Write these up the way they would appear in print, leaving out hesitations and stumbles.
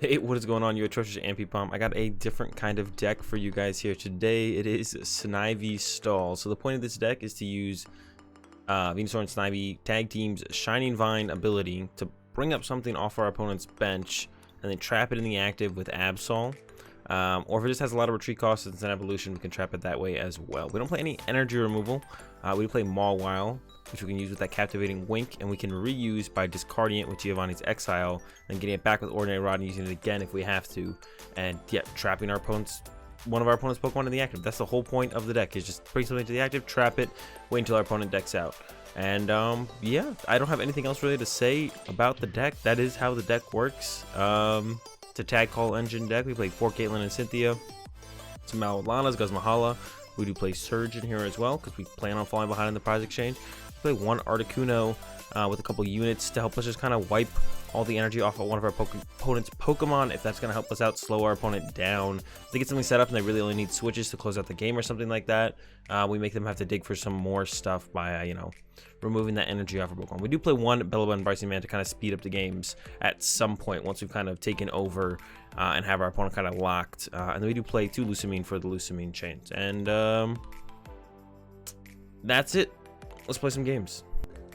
Hey, what is going on, you atrocious Ampy Pump? I got a different kind of deck for you guys here today. It is Snivy Stall. So the point of this deck is to use Venusaur and Snivy Tag Team's Shining Vine ability to bring up something off our opponent's bench and then trap it in the active with Absol. Or if it just has a lot of retreat costs and it's an evolution, we can trap it that way as well. We don't play any energy removal. We play Mawile, which we can use with that captivating wink, and we can reuse by discarding it with Giovanni's Exile and getting it back with Ordinary Rod and using it again if we have to, and yeah, trapping one of our opponent's Pokemon in the active. That's the whole point of the deck, is just bring something to the active, trap it, wait until our opponent decks out. And yeah, I don't have anything else really to say about the deck. That is how the deck works. It's a tag call engine deck. We play 4 Caitlin and Cynthia, some Mallow Lana's, Guzma Hala. We do play Surge in here as well because we plan on falling behind in the prize exchange. We play one Articuno with a couple units to help us just kind of wipe all the energy off of one of our opponent's Pokemon, if that's going to help us out, slow our opponent down. If they get something set up and they really only need switches to close out the game or something like that, we make them have to dig for some more stuff by, you know, removing that energy off our Pokemon. We do play one Bellelba Brycen-Man to kind of speed up the games at some point once we've kind of taken over and have our opponent kind of locked. And then we do play 2 Lusamine for the Lusamine chains. And that's it. Let's play some games.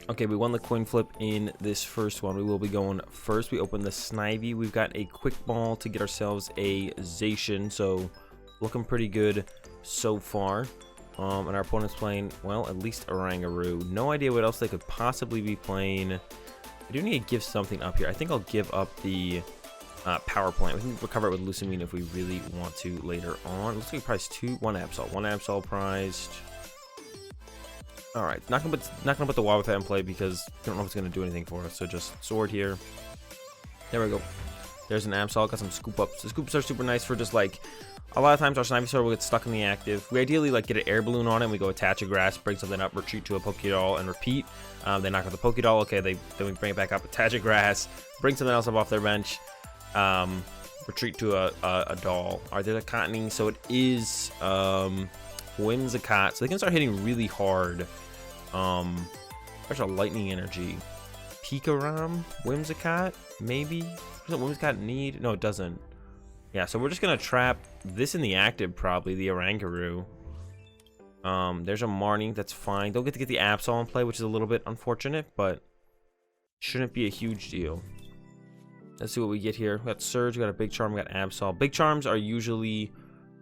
Okay, we won the coin flip in this first one. We will be going first. We open the Snivy. We've got a quick ball to get ourselves a Zacian, so looking pretty good so far. And our opponent's playing, well, at least Oranguru. No idea what else they could possibly be playing. I do need to give something up here. I think I'll give up the Power Plant. We can recover it with Lusamine if we really want to later on. Looks like we priced 1 Absol. 1 Absol prized. All right, not gonna put the Wobbuffet in play because I don't know if it's gonna do anything for us. So just sword here. There we go. There's an Absol. Got some scoop ups. The scoops are super nice for just like, a lot of times our Snivy will get stuck in the active. We ideally like get an Air Balloon on it. And we go attach a grass, bring something up, retreat to a Pokédoll, and repeat. They knock out the Pokédoll. Okay, then we bring it back up, attach a grass, bring something else up off their bench, retreat to a doll. All right, there's a Cottoning. So it is Whimsicott. So they can start hitting really hard. There's a lightning energy. Pikaram? Whimsicott? Maybe? Doesn't Whimsicott need? No, it doesn't. Yeah, so we're just gonna trap this in the active, probably, the Oranguru. There's a Marnie, that's fine. Don't get to get the Absol in play, which is a little bit unfortunate, but shouldn't be a huge deal. Let's see what we get here. We got Surge, we got a Big Charm, we got Absol. Big Charms are usually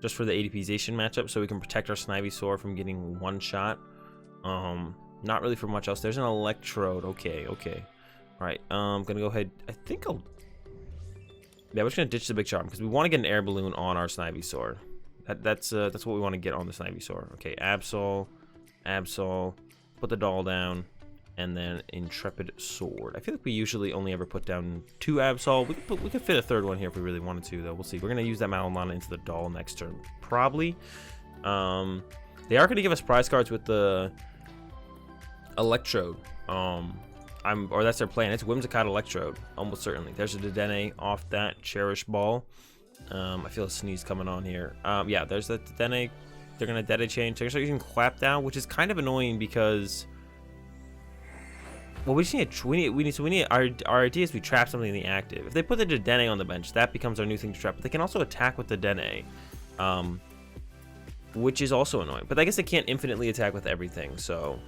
just for the ADPization matchup, so we can protect our Snivy from getting one shot. Not really for much else. There's an Electrode. Okay. All right. I'm gonna go ahead. I think I'll. Yeah, we're just gonna ditch the Big Charm because we want to get an Air Balloon on our Snivy. That's what we want to get on the Snivy. Okay, Absol, put the doll down, and then Intrepid Sword. I feel like we usually only ever put down 2 Absol. We could fit a third one here if we really wanted to, though. We'll see. We're gonna use that Mallow Lana into the doll next turn, probably. They are gonna give us prize cards with the Electrode. Or that's their plan. It's Whimsicott Electrode, almost certainly. There's a Dedenne off that Cherish Ball. I feel a sneeze coming on here. Yeah, there's the Dedenne. They're gonna Dedenne change. They're gonna start using Clap Down, which is kind of annoying because, well, we just need our idea is we trap something in the active. If they put the Dedenne on the bench, that becomes our new thing to trap. But they can also attack with the Dedenne, which is also annoying. But I guess they can't infinitely attack with everything. So,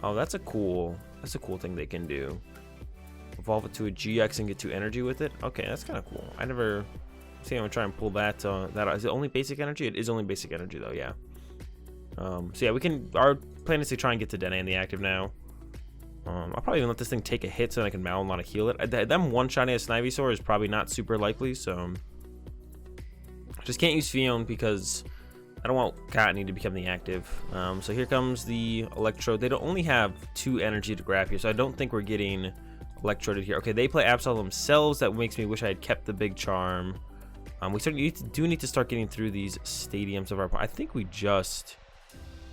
oh, that's a cool thing they can do. Evolve it to a GX and get 2 energy with it. Okay, that's kind of cool. I never see. I'm gonna try and pull that. Is it only basic energy? It is only basic energy though. Yeah. So yeah, we can. Our plan is to try and get to Dedenne in the active now. I'll probably even let this thing take a hit so I can Mallow Lana heal it. Them one-shotting a Snivy is probably not super likely. So just can't use Phione because I don't want Cottoning to become the active. So here comes the Electrode. They don't only have 2 energy to grab here, so I don't think we're getting Electroded here. Okay, they play Absol themselves. That makes me wish I had kept the Big Charm. We certainly need to start getting through these stadiums of our. I think we just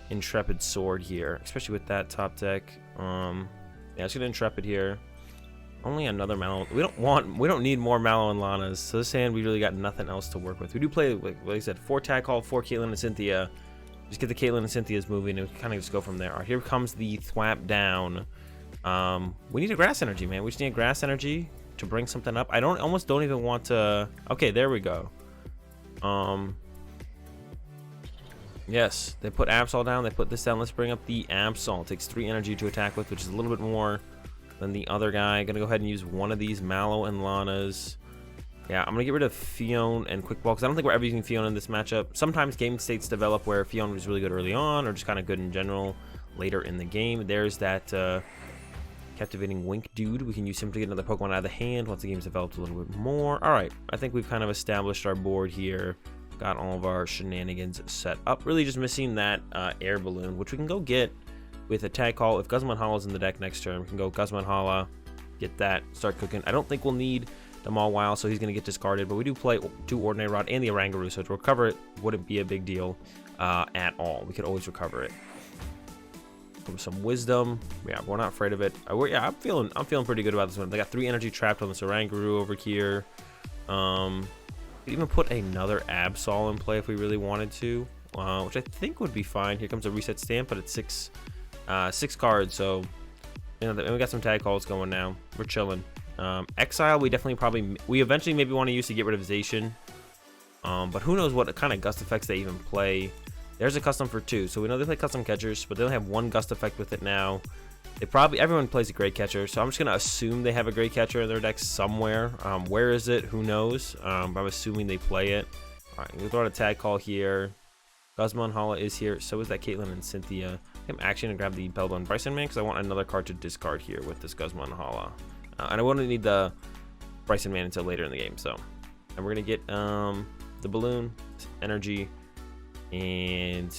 Intrepid Sword here, especially with that top deck. Yeah, let's get Intrepid here. Only another Mallow. We don't need more Mallow and Lanas. So this hand, we really got nothing else to work with. We do play, like I said, 4 Tag Call, 4 Caitlin and Cynthia. Just get the Caitlin and Cynthia's moving, and we kind of just go from there. All right, here comes the Thwap Down. We need a Grass Energy, man. We just need a Grass Energy. to bring something up. I almost don't even want to. Okay, there we go. Yes, they put Absol down. They put this down. Let's bring up the Absol. It takes 3 energy to attack with, which is a little bit more than the other guy. Gonna go ahead and use one of these Mallow and Lana's. Yeah, I'm gonna get rid of Phione and Quick Ball because I don't think we're ever using Phione in this matchup. Sometimes game states develop where Phione was really good early on, or just kind of good in general later in the game. There's that captivating Wink dude. We can use him to get another Pokemon out of the hand once the game's developed a little bit more. All right, I think we've kind of established our board here. Got all of our shenanigans set up. Really just missing that Air Balloon, which we can go get with a Tag Call. If Guzma Hala's in the deck next turn, we can go Guzma Hala, get that, start cooking. I don't think we'll need the Mawile, so he's going to get discarded, but we do play 2 Ordinary Rod and the Oranguru, so to recover it wouldn't be a big deal at all. We could always recover it. From some Wisdom. Yeah, we're not afraid of it. Yeah, I'm feeling pretty good about this one. They got 3 energy trapped on this Oranguru over here. Could even put another Absol in play if we really wanted to, which I think would be fine. Here comes a reset stamp, but it's 6 cards, so you know, and we got some Tag Calls going now. We're chilling. Exile, we eventually maybe want to use to get rid of Zacian, but who knows what kind of gust effects they even play. There's a custom for 2, so we know they play custom catchers, but they only have 1 gust effect with it now. Everyone plays a great catcher, so I'm just gonna assume they have a great catcher in their deck somewhere. Where is it? Who knows? I'm assuming they play it. All right, we'll throw out a Tag Call here. Guzma Hala is here. So is that Caitlin and Cynthia. I'm actually gonna grab the Bellelba Brycen-Man because I want another card to discard here with this Guzma Hala, and I won't need the Brycen-Man until later in the game. So, and we're gonna get the balloon, energy, and.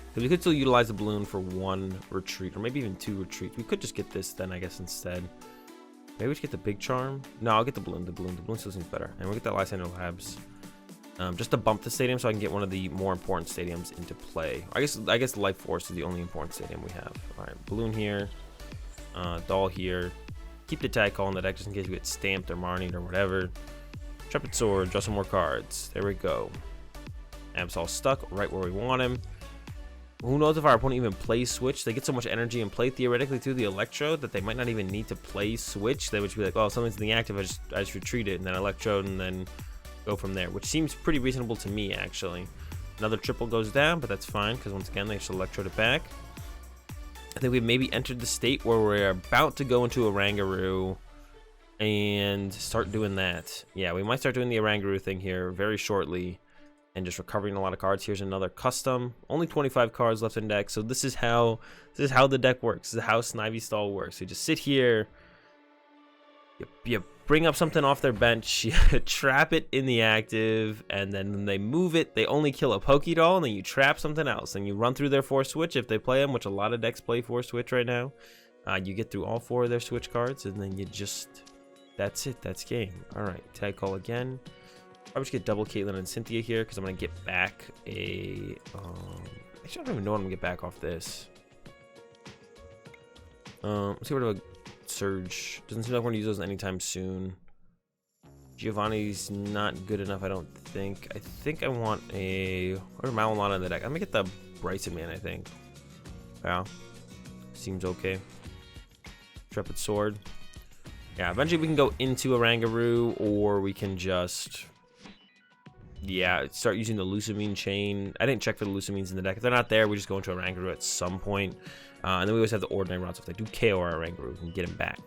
Because we could still utilize the balloon for 1 retreat, or maybe even 2 retreats. We could just get this then, I guess, instead. Maybe we should get the Big Charm. No, I'll get the balloon. The balloon still seems better. And we'll get that Lysandre Labs. Just to bump the stadium so I can get one of the more important stadiums into play. I guess Life Force is the only important stadium we have. Alright, balloon here. Doll here. Keep the Tag Call in the deck just in case we get stamped or marnied or whatever. Intrepid Sword, draw some more cards. There we go. Absol stuck right where we want him. Who knows if our opponent even plays Switch? They get so much energy and play theoretically through the Electrode that they might not even need to play Switch. They would just be like, oh, something's in the active, I just retreat it, and then Electrode, and then go from there, which seems pretty reasonable to me, actually. Another triple goes down, but that's fine, because once again, they just Electrode it back. I think we've maybe entered the state where we're about to go into Oranguru and start doing that. Yeah, we might start doing the Oranguru thing here very shortly. And just recovering a lot of cards. Here's another custom. Only 25 cards left in deck. So this is how the deck works. This is how Snivy Stall works. You just sit here. You bring up something off their bench. You trap it in the active, and then when they move it, they only kill a Pokédoll, and then you trap something else, and you run through their 4 switch if they play them, which a lot of decks play 4 switch right now. You get through all 4 of their switch cards, and then you just that's it. That's game. All right, Tag Call again. Probably just get double Caitlin and Cynthia here because I'm going to get back a... actually, I don't even know what I'm going to get back off this. Let's get rid of a Surge. Doesn't seem like we're going to use those anytime soon. Giovanni's not good enough, I don't think. I think I want a... Or Mallow Lana in the deck. I'm going to get the Brycen-Man, I think. Yeah. Seems okay. Intrepid Sword. Yeah, eventually we can go into Oranguru, or we can just... Yeah, start using the Lusamine chain. I didn't check for the Lusamines in the deck. If they're not there, we just go into Oranguru at some point. And then we always have the Ordinary Rods. If they do KO our Oranguru, we can get him back.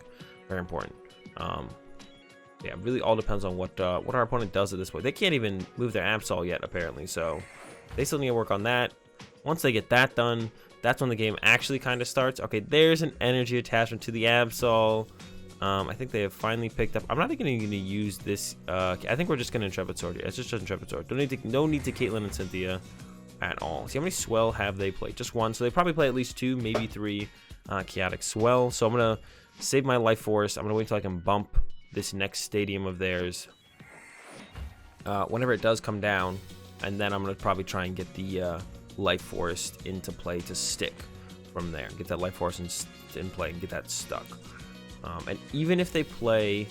Very important. Yeah, really all depends on what our opponent does at this point. They can't even move their Absol yet, apparently. So they still need to work on that. Once they get that done, that's when the game actually kind of starts. Okay, there's an energy attachment to the Absol. I think they have finally picked up. I'm not even going to use this. I think we're just going to Intrepid Sword here. It's just Intrepid Sword. No need to Caitlin and Cynthia at all. See how many Swell have they played? Just 1. So they probably play at least 2, maybe 3 Chaotic Swell. So I'm going to save my Life Force. I'm going to wait until I can bump this next stadium of theirs whenever it does come down. And then I'm going to probably try and get the Life Force into play to stick from there. Get that Life Force in play and get that stuck. And even if they play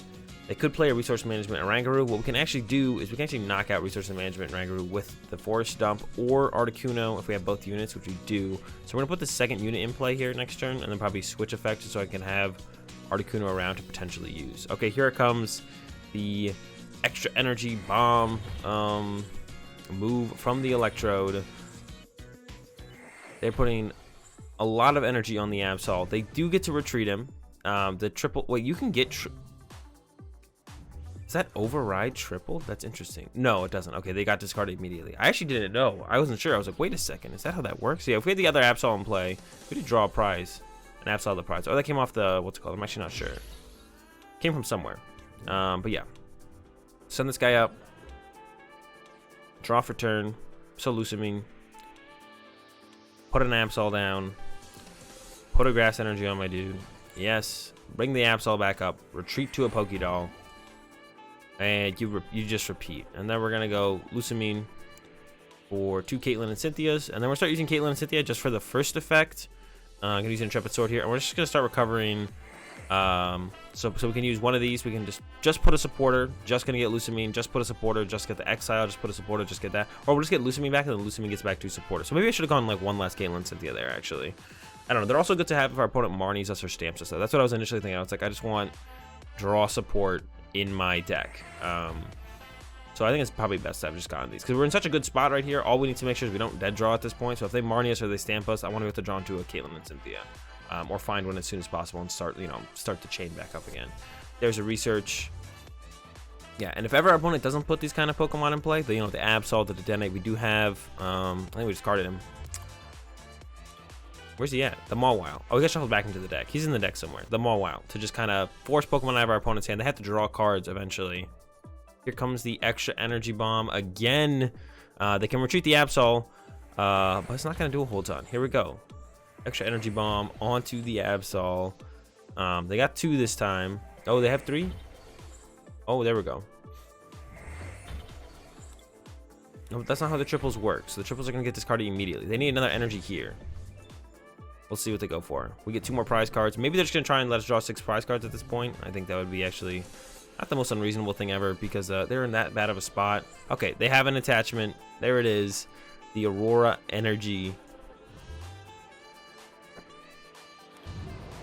They could play a Resource Management Oranguru. What we can actually do is we can actually knock out Resource Management Oranguru with the Forest Dump or Articuno if we have both units, which we do. So we're going to put the second unit in play here next turn, and then probably switch effects so I can have Articuno around to potentially use. Okay, here it comes. The extra energy bomb move from the Electrode. They're putting a lot of energy on the Absol. They do get to retreat him. The triple... Wait, you can get... Does that override triple? That's interesting. No, it doesn't. Okay, they got discarded immediately. I actually didn't know. I wasn't sure. I was like, wait a second. Is that how that works? Yeah, if we had the other Absol in play, we could draw a prize. An Absol the prize. Oh, that came off the... What's it called? I'm actually not sure. Came from somewhere. But yeah. Send this guy up. Draw for turn. So Lusamine. Put an Absol down. Put a Grass Energy on my dude. Yes. Bring the Absol back up. Retreat to a Pokédoll. And you just repeat. And then we're going to go Lusamine for 2 Caitlin and Cynthia's. And then we'll start using Caitlin and Cynthia just for the first effect. I'm going to use an Intrepid Sword here. And we're just going to start recovering. So we can use one of these. We can just put a supporter. Just going to get Lusamine. Just put a supporter. Just get the Exile. Just put a supporter. Just get that. Or we'll just get Lusamine back and then Lusamine gets back to supporter. So maybe I should have gone like one less Caitlin and Cynthia there, actually. I don't know. They're also good to have if our opponent Marnies us or stamps us. So that's what I was initially thinking. I was like, I just want draw support in my deck. So I think it's probably best to have just gotten these because we're in such a good spot right here. All we need to make sure is we don't dead draw at this point. So if they Marnie us or they stamp us, I want to be able to draw into a Caitlin and Cynthia, or find one as soon as possible and start the chain back up again. There's a research. Yeah, and if ever our opponent doesn't put these kind of Pokemon in play, the Absol, the Dedenne, we do have. I think we discarded him. Where's he at? The Mawile. Oh, he got shuffled back into the deck. He's in the deck somewhere. The Mawile to just kind of force Pokemon out of our opponent's hand. They have to draw cards eventually. Here comes the extra energy bomb again. They can retreat the Absol, but it's not going to do a whole ton. Here we go. Extra energy bomb onto the Absol. They got 2 this time. Oh, they have 3? Oh, there we go. No, that's not how the triples work. So the triples are going to get discarded immediately. They need another energy here. We'll see what they go for. We get 2 more prize cards. Maybe they're just going to try and let us draw 6 prize cards at this point. I think that would be actually not the most unreasonable thing ever because they're in that bad of a spot. Okay, they have an attachment. There it is. The Aurora Energy.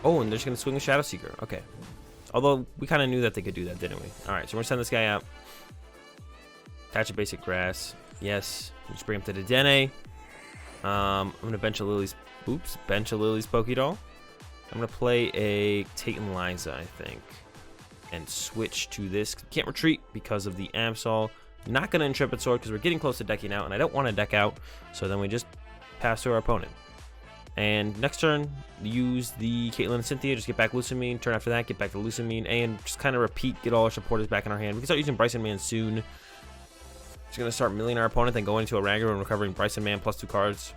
Oh, and they're just going to swing the Shadow Seeker. Okay. Although, we kind of knew that they could do that, didn't we? Alright, so we're going to send this guy out. Attach a basic grass. Yes. We'll just bring him to the Dedenne. I'm going to bench a Lily's... Oops. Bench a Lily's Pokédoll. I'm going to play a Tate Liza, I think. And switch to this. Can't retreat because of the Absol. Not going to Intrepid Sword because we're getting close to decking out. And I don't want to deck out. So then we just pass to our opponent. And next turn, use the Caitlin and Cynthia. Just get back Lusamine. Turn after that, get back to Lusamine. And just kind of repeat, get all our supporters back in our hand. We can start using Brycen-Man soon. Just going to start milling our opponent, then going into a Oranguru and recovering Brycen-Man plus 2 cards.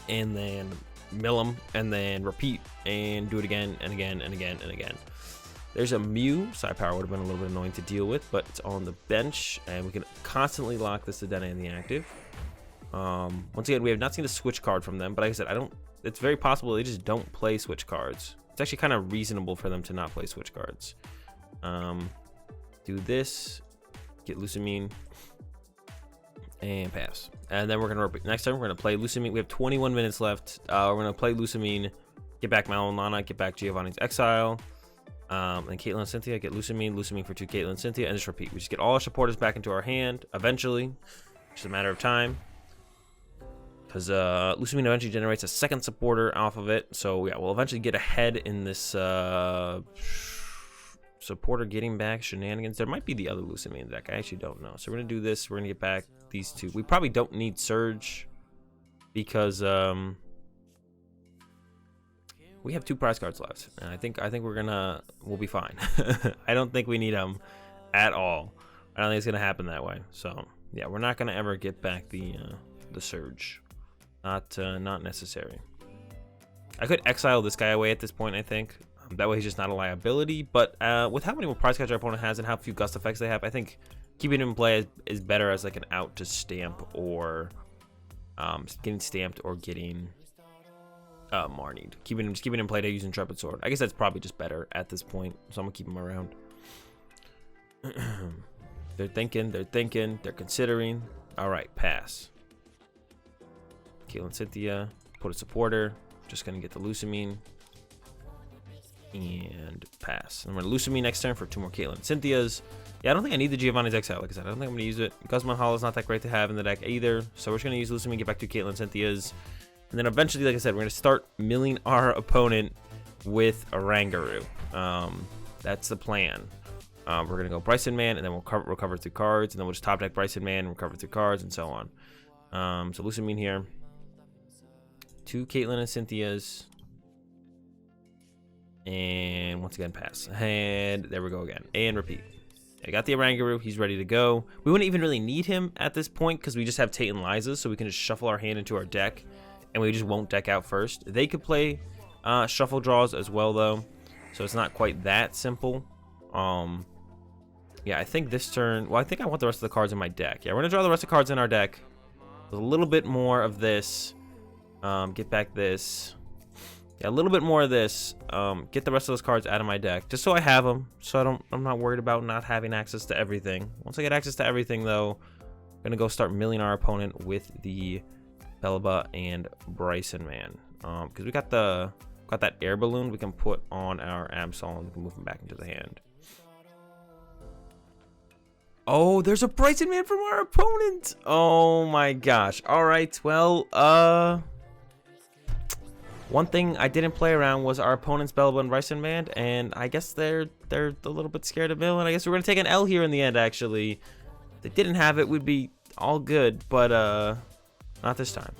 And then mill him, and then repeat, and do it again, and again, and again, and again. There's a Mew. Side power would have been a little bit annoying to deal with, but it's on the bench, and we can constantly lock this Dedenne in the active. Once again, we have not seen a switch card from them, but like I said, it's very possible they just don't play switch cards. It's actually kind of reasonable for them to not play switch cards. Do this, get Lusamine, and pass. And then we're gonna next time we're gonna play Lusamine. We have 21 minutes left. We're gonna play Lusamine, get back Mallow Lana, get back Giovanni's Exile, and Caitlin and Cynthia, get Lusamine for 2 Caitlin and Cynthia, and just repeat. We just get all our supporters back into our hand eventually. Just a matter of time. Because Lusamine eventually generates a second supporter off of it. So yeah, we'll eventually get ahead in this supporter getting back shenanigans. There might be the other Lusamine deck. I actually don't know. So we're gonna do this. We're gonna get back these 2. We probably don't need Surge because we have 2 prize cards left, and I think we'll be fine. I don't think we need them at all. I don't think it's gonna happen that way. So yeah, we're not gonna ever get back the Surge. Not necessary. I could exile this guy away at this point, I think. That way he's just not a liability. But with how many more prize cards our opponent has and how few gust effects they have, I think keeping him in play is better as like an out to stamp or getting stamped or getting Marnied. Just keeping him in play to use Intrepid Sword. I guess that's probably just better at this point. So I'm gonna keep him around. They're thinking, they're considering. All right, pass. Caitlin Cynthia, put a supporter. Just gonna get the Lusamine. And pass. And we're gonna Lusamine next turn for 2 more Caitlin Cynthias. Yeah, I don't think I need the Giovanni's Exile. Like I said, I don't think I'm gonna use it. Guzma Hala is not that great to have in the deck either. So we're just gonna use Lusamine, get back to Caitlin Cynthia's. And then eventually, like I said, we're gonna start milling our opponent with Oranguru. That's the plan. We're gonna go Brycen-Man, and then we'll recover through cards, and then we'll just top deck Brycen-Man, recover through cards, and so on. So Lusamine here. 2 Caitlin and Cynthia's. And once again, pass. And there we go again. And repeat. I got the Oranguru. He's ready to go. We wouldn't even really need him at this point because we just have Tate Liza, so we can just shuffle our hand into our deck, and we just won't deck out first. They could play shuffle draws as well, though, so it's not quite that simple. Yeah, I think this turn... Well, I think I want the rest of the cards in my deck. Yeah, we're going to draw the rest of the cards in our deck. With a little bit more of this. Get back this. Yeah, a little bit more of this. Get the rest of those cards out of my deck, just so I have them, so I'm not worried about not having access to everything. Once I get access to everything, though, I'm gonna go start milling our opponent with the Bellelba and Brycen-Man, because we got that air balloon we can put on our Absol and we can move him back into the hand. Oh, there's a Brycen-Man from our opponent. Oh my gosh. All right, well, one thing I didn't play around was our opponent's Bellelba and Brycen-Man, and I guess they're a little bit scared of mill, and I guess we're gonna take an L here in the end. Actually, if they didn't have it, we'd be all good, but not this time.